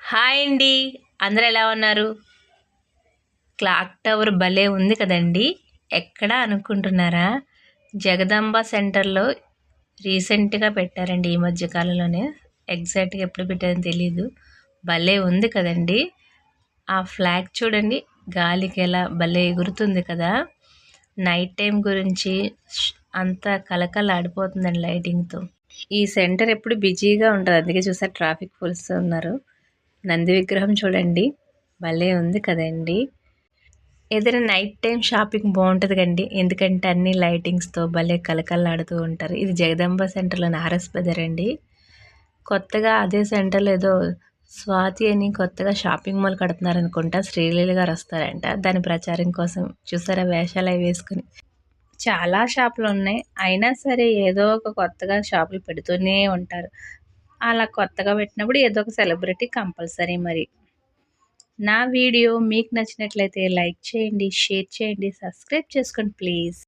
Hi అండి. అందరూ ఎలా ఉన్నారు? క్లాక్ టవర్ భలే ఉంది కదండీ! ఎక్కడ అనుకుంటున్నారా? జగదాంబ సెంటర్‌లో రీసెంట్‌గా పెట్టారండి ఈ మధ్య కాలంలోనే. ఎగ్జాక్ట్‌గా ఎప్పుడు పెట్టారో తెలీదు. భలే ఉంది కదండీ! ఆ ఫ్లాగ్ చూడండి గాలికి ఎలా భలే ఎగురుతుంది కదా! నైట్ టైం గురించి అంతా కళకళలాడిపోతుందండి లైటింగ్‌తో. ఈ సెంటర్ ఎప్పుడు బిజీగా ఉంటది. అందుకే చూసారా ట్రాఫిక్ ఫుల్స్ ఉన్నారు. నంది విగ్రహం చూడండి భలే ఉంది కదండి. ఏదైనా నైట్ టైం షాపింగ్ బాగుంటుంది కండి, ఎందుకంటే అన్ని లైటింగ్స్తో భలే కలకల్లాడుతూ ఉంటారు. ఇది జగదంబ సెంటర్లోని ఆర్ఎస్ బజార్ అండి. కొత్తగా అదే సెంటర్లో ఏదో స్వాతి అని కొత్తగా షాపింగ్ మాల్ కడుతున్నారు అనుకుంటా. శ్రీలీల గారు వస్తారంట దాని ప్రచారం కోసం. చూసారా వేషాలు అవి వేసుకుని. చాలా షాపులు ఉన్నాయి, అయినా సరే ఏదో ఒక కొత్తగా షాపులు పెడుతూనే ఉంటారు. అలా కొత్తగా పెట్టినప్పుడు ఏదో ఒక సెలబ్రిటీ కంపల్సరీ మరి. నా వీడియో మీకు నచ్చినట్లయితే లైక్ చేయండి, షేర్ చేయండి, సబ్స్క్రైబ్ చేసుకోండి ప్లీజ్.